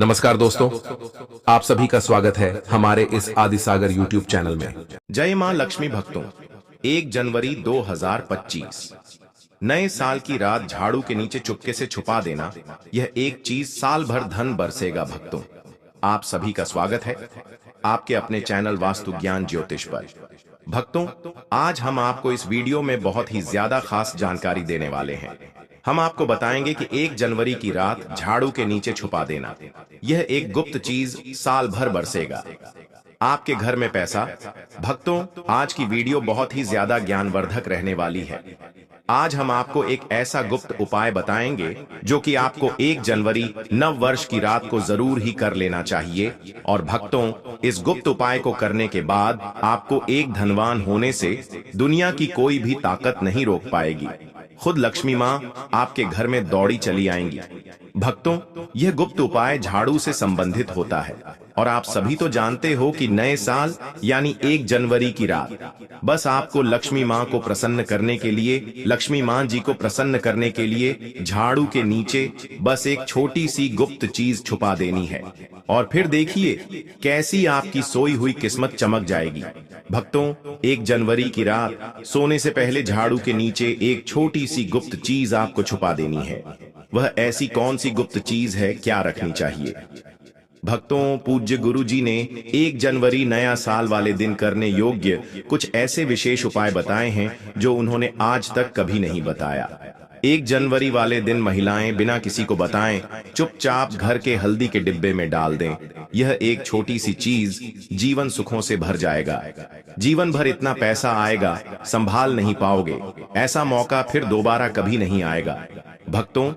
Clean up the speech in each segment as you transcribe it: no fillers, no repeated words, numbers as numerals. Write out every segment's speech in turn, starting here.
नमस्कार दोस्तों, आप सभी का स्वागत है हमारे इस आदिसागर यूट्यूब चैनल में। जय मां लक्ष्मी भक्तों, 1 जनवरी 2025 नए साल की रात झाड़ू के नीचे चुपके से छुपा देना, यह एक चीज साल भर धन बरसेगा। भक्तों, आप सभी का स्वागत है आपके अपने चैनल वास्तु ज्ञान ज्योतिष पर। भक्तों, आज हम आपको इस वीडियो में बहुत ही ज्यादा खास जानकारी देने वाले हैं। हम आपको बताएंगे कि 1 जनवरी की रात झाड़ू के नीचे छुपा देना, यह एक गुप्त चीज साल भर बरसेगा आपके घर में पैसा। भक्तों, आज की वीडियो बहुत ही ज्यादा ज्ञानवर्धक रहने वाली है। आज हम आपको एक ऐसा गुप्त उपाय बताएंगे जो कि आपको 1 जनवरी नव वर्ष की रात को जरूर ही कर लेना चाहिए। और भक्तों, इस गुप्त उपाय को करने के बाद आपको एक धनवान होने से दुनिया की कोई भी ताकत नहीं रोक पाएगी। खुद लक्ष्मी मां आपके घर में दौड़ी चली आएंगी। भक्तों, यह गुप्त उपाय झाड़ू से संबंधित होता है और आप सभी तो जानते हो कि नए साल यानी 1 जनवरी की रात बस आपको लक्ष्मी मां को प्रसन्न करने के लिए, लक्ष्मी मां जी को प्रसन्न करने के लिए झाड़ू के नीचे बस एक छोटी सी गुप्त चीज छुपा देनी है और फिर देखिए कैसी आपकी सोई हुई किस्मत चमक जाएगी। भक्तों, 1 जनवरी की रात सोने से पहले झाड़ू के नीचे एक छोटी सी गुप्त चीज आपको छुपा देनी है। वह ऐसी कौन सी गुप्त चीज है, क्या रखनी चाहिए? भक्तों, पूज्य गुरु जी ने 1 जनवरी नया साल वाले दिन करने योग्य कुछ ऐसे विशेष उपाय बताए हैं जो उन्होंने आज तक कभी नहीं बताया। 1 जनवरी वाले दिन महिलाएं बिना किसी को बताएं चुपचाप घर के हल्दी के डिब्बे में डाल दें। यह एक छोटी सी चीज जीवन सुखों से भर जाएगा। जीवन भर इतना पैसा आएगा, संभाल नहीं पाओगे। ऐसा मौका फिर दोबारा कभी नहीं आएगा। भक्तों,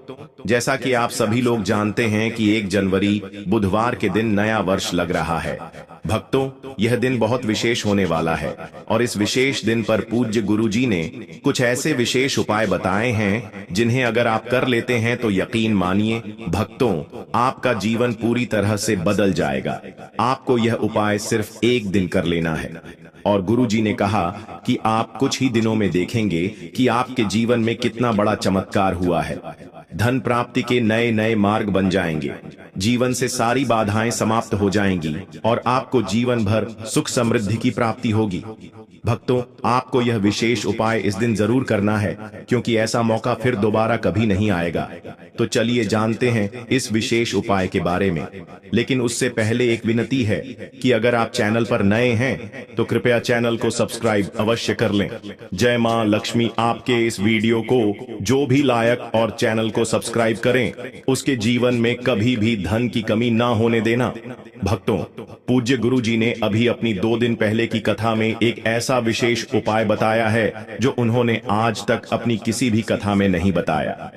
जैसा कि आप सभी लोग जानते हैं कि 1 जनवरी बुधवार के दिन नया वर्ष लग रहा है। भक्तों, यह दिन बहुत विशेष होने वाला है और इस विशेष दिन पर पूज्य गुरु जी ने कुछ ऐसे विशेष उपाय बताए हैं जिन्हें अगर आप कर लेते हैं तो यकीन मानिए भक्तों, आपका जीवन पूरी तरह से बदल जाएगा। आपको यह उपाय सिर्फ 1 दिन कर लेना है और गुरु जी ने कहा कि आप कुछ ही दिनों में देखेंगे कि आपके जीवन में कितना बड़ा चमत्कार हुआ है। धन प्राप्ति के नए नए मार्ग बन जाएंगे, जीवन से सारी बाधाएं समाप्त हो जाएंगी और आपको जीवन भर सुख समृद्धि की प्राप्ति होगी। भक्तों, आपको यह विशेष उपाय इस दिन जरूर करना है क्योंकि ऐसा मौका फिर दोबारा कभी नहीं आएगा। तो चलिए जानते हैं इस विशेष उपाय के बारे में। लेकिन उससे पहले एक विनती है कि अगर आप चैनल पर नए हैं तो कृपया चैनल को सब्सक्राइब अवश्य कर लें। जय मां लक्ष्मी आपके इस वीडियो को जो भी लायक और चैनल को सब्सक्राइब करें उसके जीवन में कभी भी धन की कमी ना होने देना। भक्तों, पूज्य गुरु जी ने अभी अपनी 2 दिन पहले की कथा में एक ऐसा विशेष उपाय बताया है जो उन्होंने आज तक अपनी किसी भी कथा में नहीं बताया।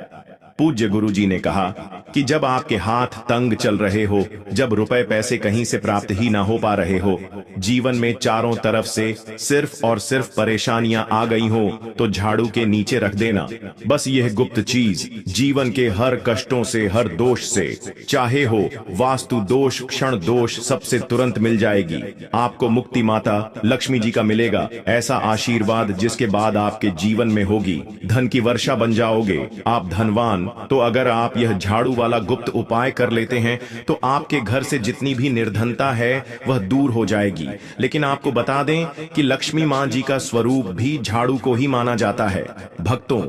पूज्य गुरु जी ने कहा कि जब आपके हाथ तंग चल रहे हो, जब रुपए पैसे कहीं से प्राप्त ही ना हो पा रहे हो, जीवन में चारों तरफ से सिर्फ और सिर्फ परेशानियां आ गई हो, तो झाड़ू के नीचे रख देना बस यह गुप्त चीज जीवन के हर कष्टों से, हर दोष से, चाहे हो वास्तु दोष, क्षण दोष, सबसे तुरंत मिल जाएगी। आपको मुक्ति माता लक्ष्मी जी का मिलेगा ऐसा आशीर्वाद जिसके बाद आपके जीवन में होगी धन की वर्षा बन जाओगे, आप धनवान। तो अगर आप यह झाड़ू वाला गुप्त उपाय कर लेते हैं तो आपके घर से जितनी भी निर्धनता है वह दूर हो जाएगी। लेकिन आपको बता दें कि लक्ष्मी मां जी का स्वरूप भी झाड़ू को ही माना जाता है। भक्तों,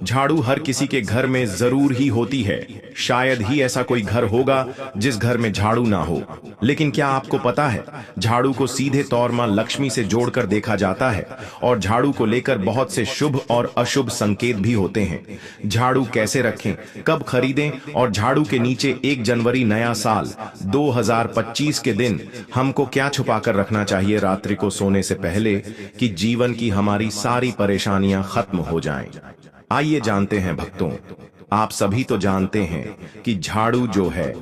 झाड़ू हर किसी के घर में जरूर ही होती है। शायद ही ऐसा कोई घर होगा जिस घर में झाड़ू ना हो। लेकिन क्या आपको पता है, झाड़ू को सीधे तौर मां लक्ष्मी से जोड़कर देखा जाता है और झाड़ू को लेकर बहुत से शुभ और अशुभ संकेत भी होते हैं। झाड़ू कैसे रखें, कब खरीदें और झाड़ू के नीचे 1 जनवरी नया साल 2025 के दिन हमको क्या छुपा कर रखना चाहिए रात्रि को सोने से पहले कि जीवन की हमारी सारी परेशानियां खत्म हो जाएं। आइए जानते हैं भक्तों, आप सभी तो जानते हैं कि झाड़ू जो है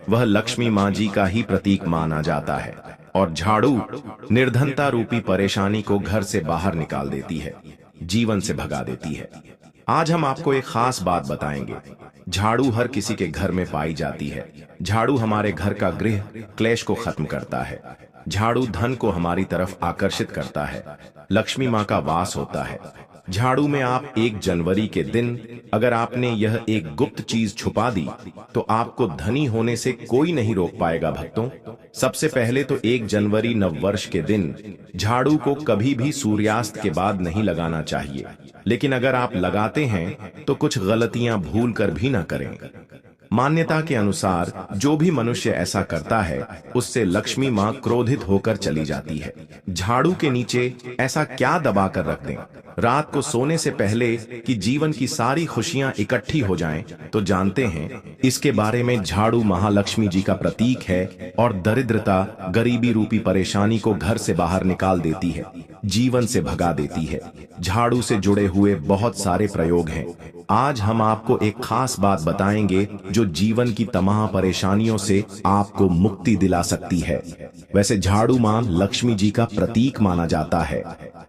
वह लक्ष्मी मां जी का ही प्रतीक माना जाता है और झाड़ू निर्धनता रूपी परेशानी को घर से बाहर निकाल देती है, जीवन से भगा देती है। आज हम आपको एक खास बात बताएंगे। झाड़ू हर किसी के घर में पाई जाती है। झाड़ू हमारे घर का गृह क्लेश को खत्म करता है। झाड़ू धन को हमारी तरफ आकर्षित करता है। लक्ष्मी मां का वास होता है। झाड़ू में आप 1 जनवरी के दिन अगर आपने यह एक गुप्त चीज छुपा दी तो आपको धनी होने से कोई नहीं रोक पाएगा भक्तों। सबसे पहले तो 1 जनवरी नववर्ष के दिन झाड़ू को कभी भी सूर्यास्त के बाद नहीं लगाना चाहिए, लेकिन अगर आप लगाते हैं तो कुछ गलतियां भूल कर भी ना करें। मान्यता के अनुसार जो भी मनुष्य ऐसा करता है उससे लक्ष्मी मां क्रोधित होकर चली जाती है। झाड़ू के नीचे ऐसा क्या दबा कर रख दें रात को सोने से पहले कि जीवन की सारी खुशियां इकट्ठी हो जाएं, तो जानते हैं इसके बारे में झाड़ू महालक्ष्मी जी का प्रतीक है और दरिद्रता गरीबी रूपी परेशानी को घर से बाहर निकाल देती है, जीवन से भगा देती है। झाड़ू से जुड़े हुए बहुत सारे प्रयोग हैं। आज हम आपको एक खास बात बताएंगे जो जीवन की तमाम परेशानियों से आपको मुक्ति दिला सकती है। वैसे झाड़ू मां लक्ष्मी जी का प्रतीक माना जाता है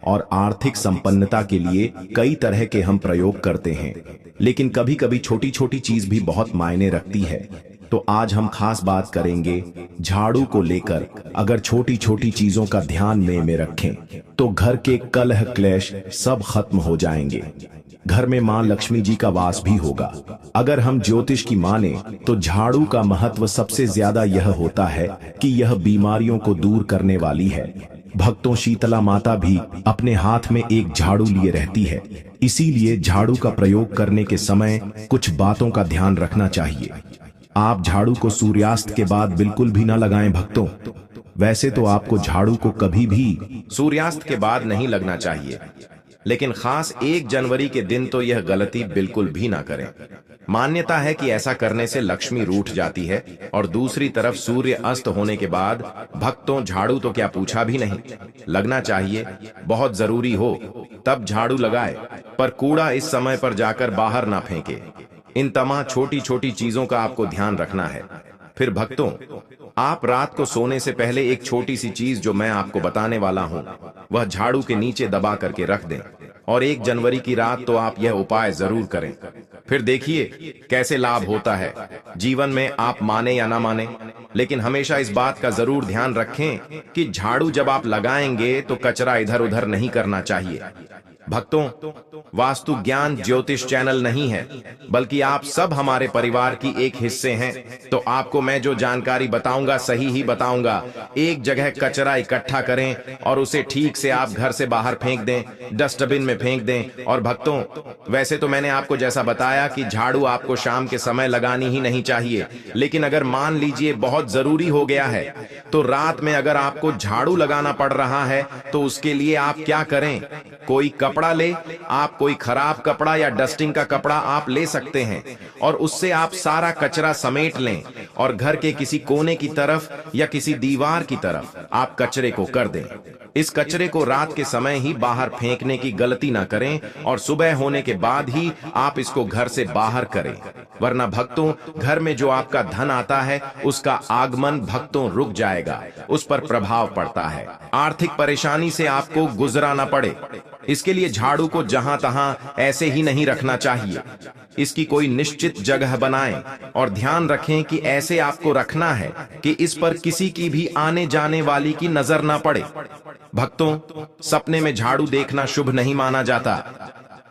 और आर्थिक संपन्नता के लिए कई तरह के हम प्रयोग करते हैं, लेकिन कभी कभी छोटी छोटी चीज भी बहुत मायने रखती है। तो आज हम खास बात करेंगे झाड़ू को लेकर। अगर छोटी छोटी चीजों का ध्यान में रखें तो घर के कलह क्लेश सब खत्म हो जाएंगे। घर में मां लक्ष्मी जी का वास भी होगा। अगर हम ज्योतिष की माने तो झाड़ू का महत्व सबसे ज्यादा यह होता है कि यह बीमारियों को दूर करने वाली है। भक्तों, शीतला माता भी अपने हाथ में एक झाड़ू लिए रहती है, इसीलिए झाड़ू का प्रयोग करने के समय कुछ बातों का ध्यान रखना चाहिए। आप झाड़ू को सूर्यास्त के बाद बिल्कुल भी ना लगाएं भक्तों। वैसे तो आपको झाड़ू को कभी भी सूर्यास्त के बाद नहीं लगना चाहिए, लेकिन खास 1 जनवरी के दिन तो यह गलती बिल्कुल भी ना करें। मान्यता है कि ऐसा करने से लक्ष्मी रूठ जाती है। और दूसरी तरफ सूर्य अस्त होने के बाद भक्तों झाड़ू तो क्या पूछा भी नहीं, लगना चाहिए। बहुत जरूरी हो तब झाड़ू लगाए, पर कूड़ा इस समय पर जाकर बाहर ना फेंके। इन तमाम छोटी छोटी चीजों का आपको ध्यान रखना है। फिर भक्तों, आप रात को सोने से पहले एक छोटी सी चीज जो मैं आपको बताने वाला हूं वह झाड़ू के नीचे दबा करके रख दें, और 1 जनवरी की रात तो आप यह उपाय जरूर करें। फिर देखिए कैसे लाभ होता है। जीवन में आप माने या ना माने, लेकिन हमेशा इस बात का जरूर ध्यान रखें कि झाड़ू जब आप लगाएंगे तो कचरा इधर उधर नहीं करना चाहिए। भक्तों, वास्तु ज्ञान ज्योतिष चैनल नहीं है, बल्कि आप सब हमारे परिवार की एक हिस्से हैं। तो आपको मैं जो जानकारी बताऊंगा सही ही बताऊंगा। एक जगह कचरा इकट्ठा करें और उसे ठीक से आप घर से बाहर फेंक दें, डस्टबिन में फेंक दें। और भक्तों, वैसे तो मैंने आपको जैसा बताया कि झाड़ू आपको शाम के समय लगानी ही नहीं चाहिए, लेकिन अगर मान लीजिए बहुत जरूरी हो गया है तो रात में अगर आपको झाड़ू लगाना पड़ रहा है तो उसके लिए आप क्या करें, कोई कपड़ा ले, आप कोई खराब कपड़ा या डस्टिंग का कपड़ा आप ले सकते हैं और उससे आप सारा कचरा समेट लें और घर के किसी कोने की तरफ या किसी दीवार की तरफ आप कचरे को कर दें। इस कचरे को रात के समय ही बाहर फेंकने की गलती ना करें और सुबह होने के बाद ही आप इसको घर से बाहर करें, वरना भक्तों घर में जो आपका धन आता है उसका आगमन भक्तों रुक जाएगा, उस पर प्रभाव पड़ता है। आर्थिक परेशानी से आपको गुजरना पड़े। इसके लिए झाड़ू को जहां तहां ऐसे ही नहीं रखना चाहिए। इसकी कोई निश्चित जगह बनाएं और ध्यान रखें कि ऐसे आपको रखना है कि इस पर किसी की भी आने जाने वाली की नजर ना पड़े। भक्तों, सपने में झाड़ू देखना शुभ नहीं माना जाता।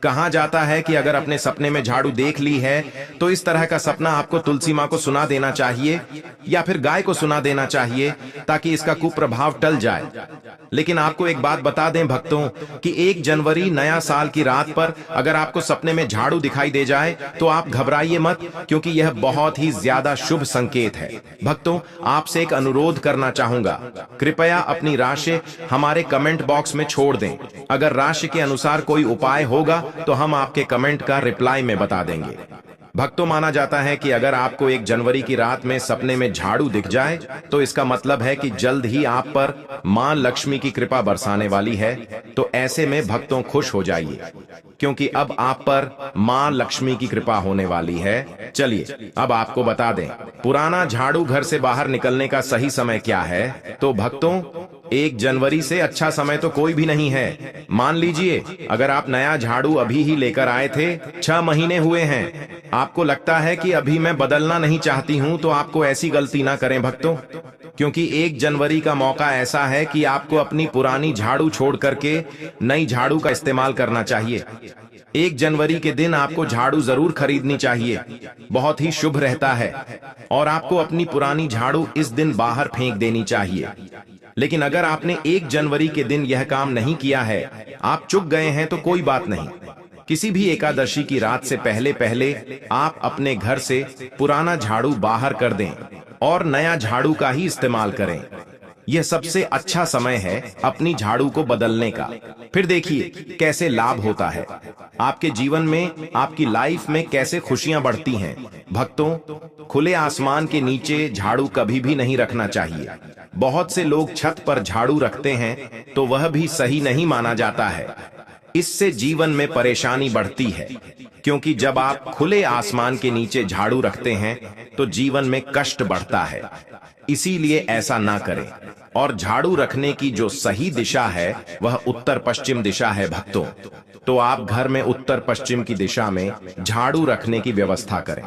कहा जाता है कि अगर अपने सपने में झाड़ू देख ली है तो इस तरह का सपना आपको तुलसी मां को सुना देना चाहिए या फिर गाय को सुना देना चाहिए ताकि इसका कुप्रभाव टल जाए। लेकिन आपको एक बात बता दें भक्तों कि 1 जनवरी नया साल की रात पर अगर आपको सपने में झाड़ू दिखाई दे जाए तो आप घबराइए मत, क्योंकि यह बहुत ही ज्यादा शुभ संकेत है। भक्तों, आपसे एक अनुरोध करना चाहूंगा, कृपया अपनी राशि हमारे कमेंट बॉक्स में छोड़ दें। अगर राशि के अनुसार कोई उपाय होगा तो हम आपके कमेंट का रिप्लाई में बता देंगे। भक्तों, माना जाता है कि अगर आपको 1 जनवरी की रात में सपने में झाड़ू दिख जाए तो इसका मतलब है कि जल्द ही आप पर मां लक्ष्मी की कृपा बरसाने वाली है। तो ऐसे में भक्तों खुश हो जाइए, क्योंकि अब आप पर मां लक्ष्मी की कृपा होने वाली है। चलिए अब आपको बता दें पुराना झाड़ू घर से बाहर निकलने का सही समय क्या है। तो भक्तों, 1 जनवरी से अच्छा समय तो कोई भी नहीं है। मान लीजिए अगर आप नया झाड़ू अभी ही लेकर आए थे, 6 महीने हुए हैं, आपको लगता है कि अभी मैं बदलना नहीं चाहती हूं, तो आपको ऐसी गलती ना करें भक्तों, क्योंकि 1 जनवरी का मौका ऐसा है कि आपको अपनी पुरानी झाड़ू छोड़ करके नई झाड़ू का इस्तेमाल करना चाहिए। 1 जनवरी के दिन आपको झाड़ू जरूर खरीदनी चाहिए, बहुत ही शुभ रहता है। और आपको अपनी पुरानी झाड़ू इस दिन बाहर फेंक देनी चाहिए। लेकिन अगर आपने 1 जनवरी के दिन यह काम नहीं किया है, आप चूक गए हैं, तो कोई बात नहीं। किसी भी एकादशी की रात से पहले पहले आप अपने घर से पुराना झाड़ू बाहर कर दें और नया झाड़ू का ही इस्तेमाल करें। यह सबसे अच्छा समय है अपनी झाड़ू को बदलने का। फिर देखिए कैसे लाभ होता है आपके जीवन में, आपकी लाइफ में कैसे खुशियां बढ़ती हैं। भक्तों, खुले आसमान के नीचे झाड़ू कभी भी नहीं रखना चाहिए। बहुत से लोग छत पर झाड़ू रखते हैं, तो वह भी सही नहीं माना जाता है। इससे जीवन में परेशानी बढ़ती है, क्योंकि जब आप खुले आसमान के नीचे झाड़ू रखते हैं तो जीवन में कष्ट बढ़ता है। इसीलिए ऐसा ना करें। और झाड़ू रखने की जो सही दिशा है वह उत्तर पश्चिम दिशा है भक्तों। तो आप घर में उत्तर पश्चिम की दिशा में झाड़ू रखने की व्यवस्था करें।